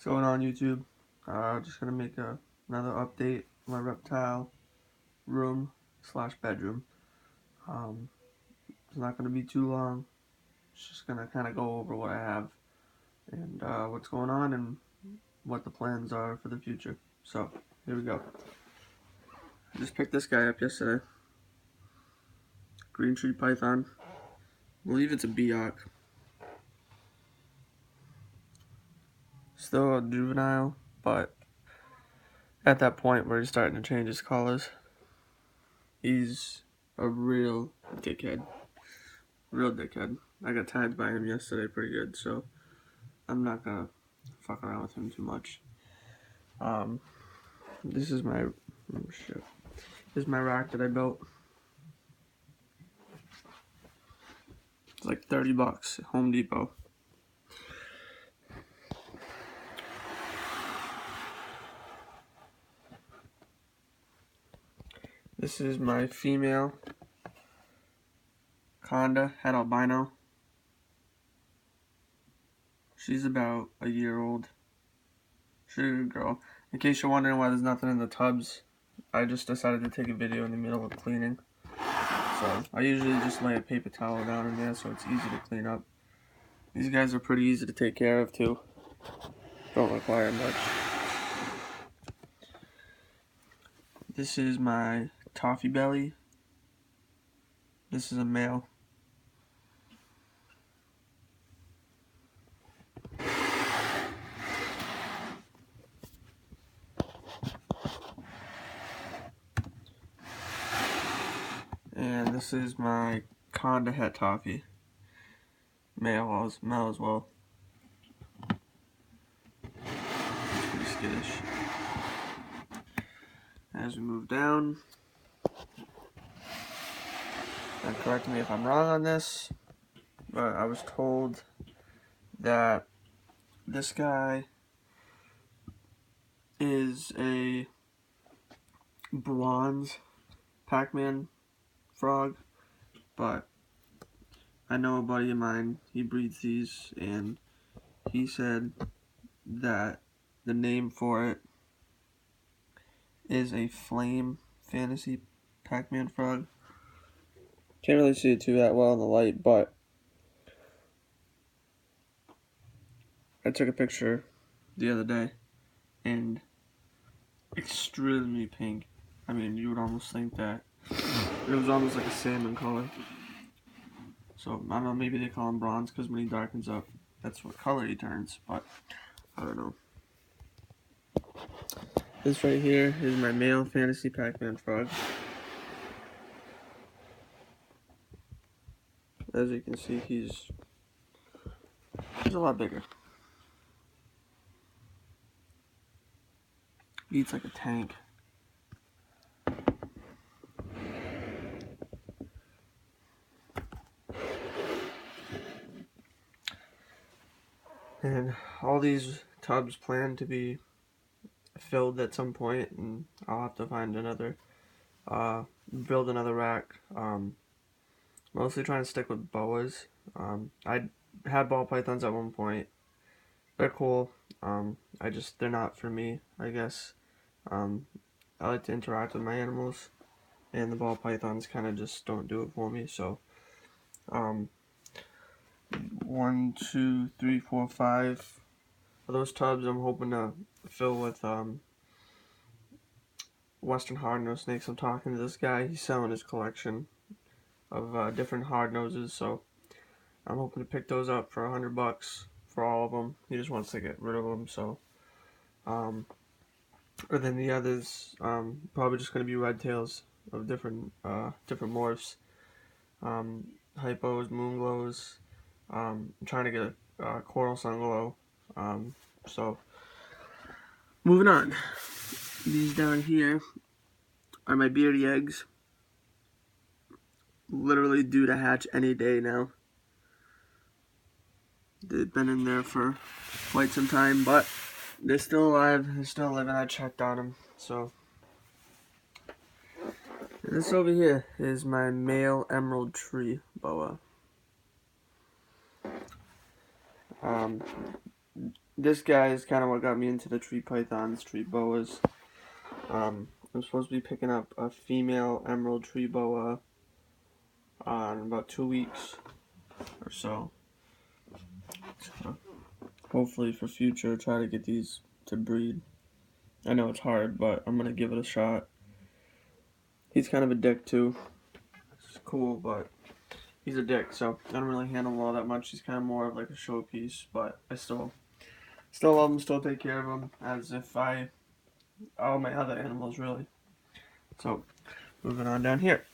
Going on YouTube? Just gonna make another update on my reptile room slash bedroom. It's not gonna be too long. It's just gonna kind of go over what I have and what's going on and what the plans are for the future. So here we go. I just picked this guy up yesterday. Green tree python. I believe it's a Biak. Still a juvenile, but at that point where he's starting to change his colors. He's a real dickhead. Real dickhead. I got tagged by him yesterday pretty good, so I'm not gonna fuck around with him too much. This is my This is my rack that I built. It's like 30 bucks at Home Depot. This is my female Conda, head albino. She's about a year old. She's a good girl. In case you're wondering why there's nothing in the tubs, I just decided to take a video in the middle of cleaning. So I usually just lay a paper towel down in there so it's easy to clean up. These guys are pretty easy to take care of too. Don't require much. This is my toffee belly. This is a male. And this is my Conda het toffee. Male as well. It's pretty skittish. As we move down, and correct me if I'm wrong on this, but I was told that this guy is a bronze Pac-Man frog, but I know a buddy of mine, he breeds these, and he said that the name for it is a flame fantasy Pac-Man frog. Can't really see it too that well in the light, but I took a picture the other day and extremely pink. I mean, you would almost think that it was almost like a salmon color. So I don't know, maybe they call him bronze because when he darkens up, that's what color he turns, but I don't know. This right here is my male fantasy Pac-Man frog. As you can see, he's a lot bigger. He eats like a tank. And all these tubs plan to be filled at some point, and I'll have to find another, build another rack. Mostly trying to stick with boas. I had ball pythons at one point. They're cool. They're not for me, I guess. I like to interact with my animals, and the ball pythons kind of just don't do it for me. So, 1, 2, 3, 4, 5 of those tubs I'm hoping to fill with Western hard-nosed snakes. I'm talking to this guy. He's selling his collection of different hard noses, so I'm hoping to pick those up for $100 for all of them. He just wants to get rid of them, so or then the others probably just going to be red tails of different morphs, hypos, moon glows. I'm trying to get a coral sun glow. So moving on, these down here are my beardy eggs. Literally due to hatch any day now. They've been in there for quite some time, but they're still alive, they're still living. I checked on them. So this over here is my male emerald tree boa. this guy is kind of what got me into the tree pythons, tree boas. I'm supposed to be picking up a female emerald tree boa in about 2 weeks or so. So hopefully for future, try to get these to breed. I know it's hard, but I'm gonna give it a shot. He's kind of a dick too. It's cool, but he's a dick, so I don't really handle him all that much. He's kind of more of like a showpiece, but I still love him, still take care of him as if all my other animals really. So moving on down here.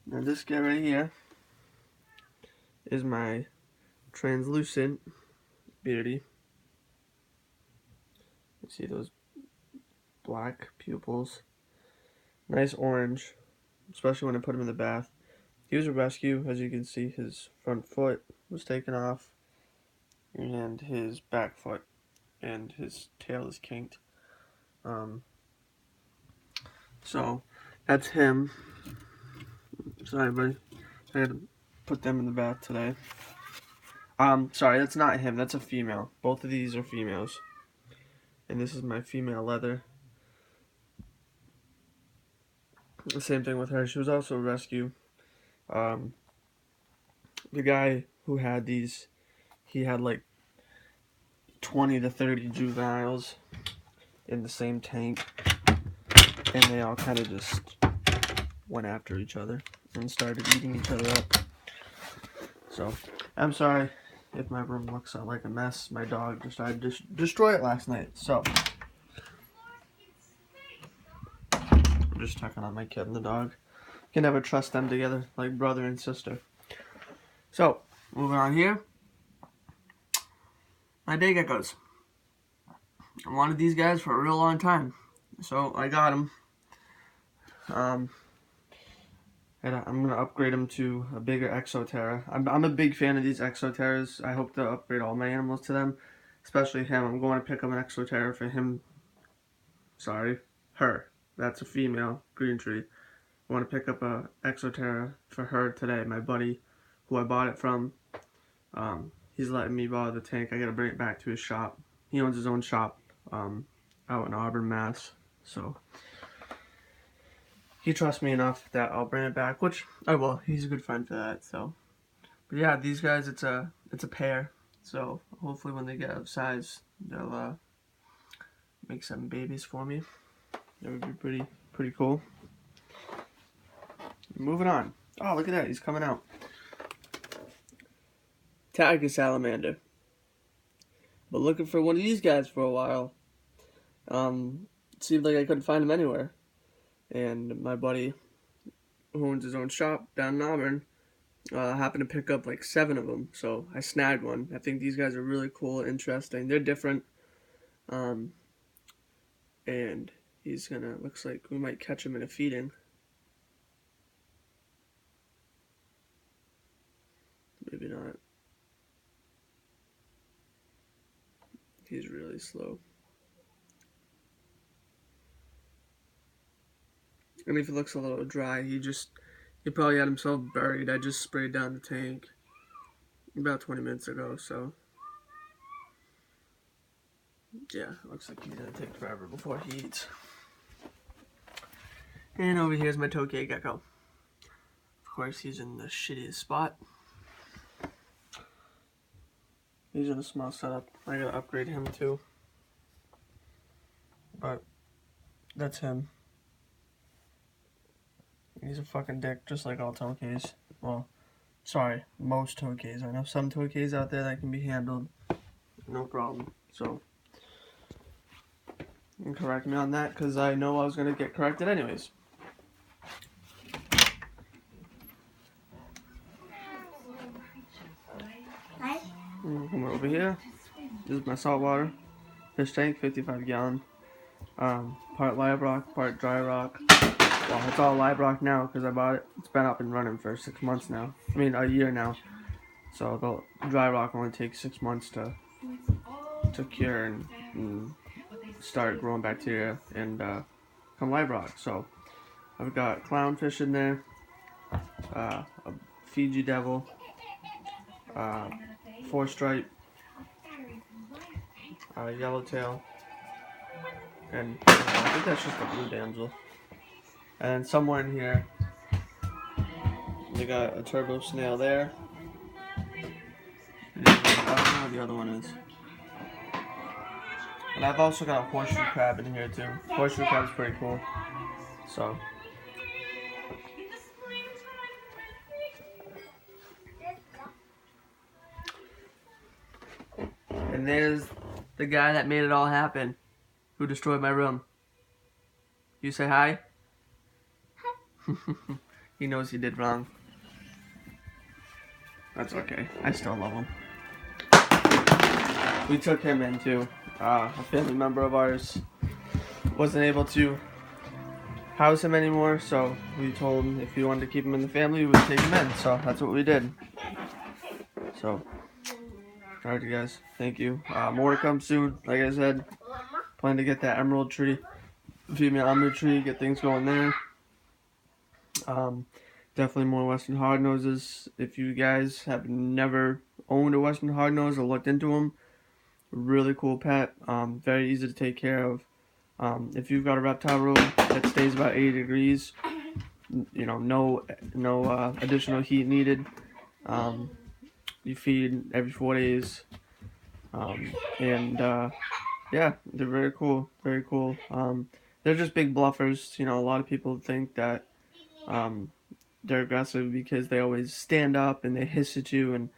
Now this guy right here is my translucent beauty. You see those black pupils? Nice orange, especially when I put him in the bath. He was a rescue. As you can see, his front foot was taken off, and his back foot, and his tail is kinked. So that's him. Sorry, buddy. I had to put them in the bath today. Sorry, that's not him. That's a female. Both of these are females. And this is my female leather. The same thing with her. She was also a rescue. The guy who had these, he had like 20 to 30 juveniles in the same tank. And they all kind of just went after each other and started eating each other up. So, I'm sorry if my room looks like a mess. My dog decided to destroy it last night. So, I'm just checking on my kid and the dog. You can never trust them together like brother and sister. So, moving on here. My day geckos. I wanted these guys for a real long time. So, I got them. And I'm going to upgrade them to a bigger Exoterra. I'm a big fan of these Exoterras. I hope to upgrade all my animals to them. Especially him. I'm going to pick up an Exoterra for him. Sorry. Her. That's a female. Green tree. I want to pick up a Exoterra for her today. My buddy, who I bought it from, he's letting me borrow the tank. I got to bring it back to his shop. He owns his own shop out in Auburn, Mass. So he trusts me enough that I'll bring it back, which I will. He's a good friend for that. So, but yeah, these guys, it's a pair. So hopefully when they get of size, they'll make some babies for me. That would be pretty cool. Moving on. Oh, look at that. He's coming out. Tiger salamander. But looking for one of these guys for a while. It seemed like I couldn't find him anywhere. And my buddy, who owns his own shop down in Auburn, happened to pick up like 7 of them. So I snagged one. I think these guys are really cool, interesting. They're different. And he's gonna, looks like we might catch him in a feeding. Maybe not. He's really slow. And if it looks a little dry, he probably had himself buried. I just sprayed down the tank about 20 minutes ago, so yeah, looks like he's gonna take forever before he eats. And over here's my Tokay gecko. Of course, he's in the shittiest spot. He's in a small setup. I gotta upgrade him too. But that's him. He's a fucking dick, just like all Tokays. Well, sorry, most Tokays. I know some Tokays out there that can be handled. No problem. So, you can correct me on that, because I know I was gonna get corrected anyways. Come over here. This is my saltwater fish tank, 55 gallon. Part live rock, part dry rock. Well, it's all live rock now because I bought it. It's been up and running for 6 months now. I mean, a year now. So the dry rock only takes 6 months to cure and start growing bacteria and come live rock. So I've got clownfish in there, a Fiji Devil, 4-stripe, yellowtail, and I think that's just a blue damsel. And somewhere in here, they got a turbo snail there. And I don't know what the other one is. And I've also got a horseshoe crab in here too. Horseshoe crab's pretty cool. So. And there's the guy that made it all happen, who destroyed my room. You say hi? He knows he did wrong. That's okay. I still love him. We took him in too. A family member of ours wasn't able to house him anymore, so we told him if we wanted to keep him in the family, we would take him in. So that's what we did. So, alright, you guys. Thank you. More to come soon. Like I said, plan to get that emerald tree, female emerald tree, get things going there. Definitely more Western hardnoses. If you guys have never owned a Western hardnose or looked into them, really cool pet. Very easy to take care of. If you've got a reptile room that stays about 80 degrees, you know, no additional heat needed. You feed every 4 days, yeah, they're very cool. Very cool. They're just big bluffers. You know, a lot of people think that they're aggressive because they always stand up and they hiss at you, and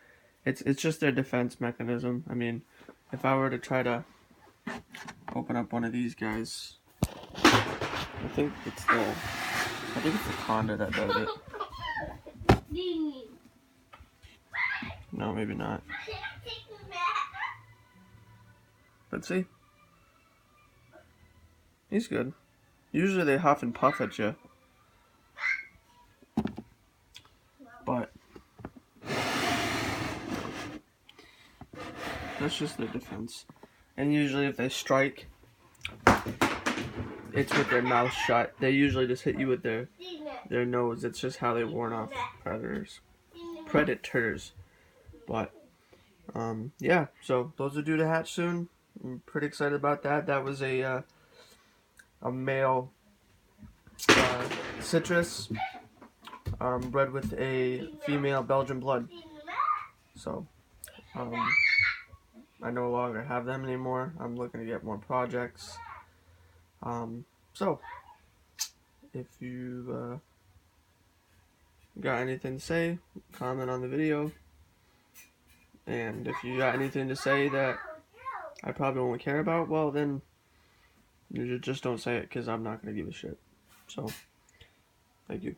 it's just their defense mechanism. I mean, if I were to try to open up one of these guys, I think it's the conda that does it. No, maybe not. But see, he's good. Usually they huff and puff at you, but that's just their defense. And usually if they strike, it's with their mouth shut. They usually just hit you with their nose. It's just how they warn off predators. But yeah, so those are due to hatch soon. I'm pretty excited about that. That was a male citrus bred with a female Belgian blood. So I no longer have them anymore. I'm looking to get more projects. So if you got anything to say, comment on the video. And if you got anything to say that I probably won't care about, well then you just don't say it, because I'm not going to give a shit. So, thank you.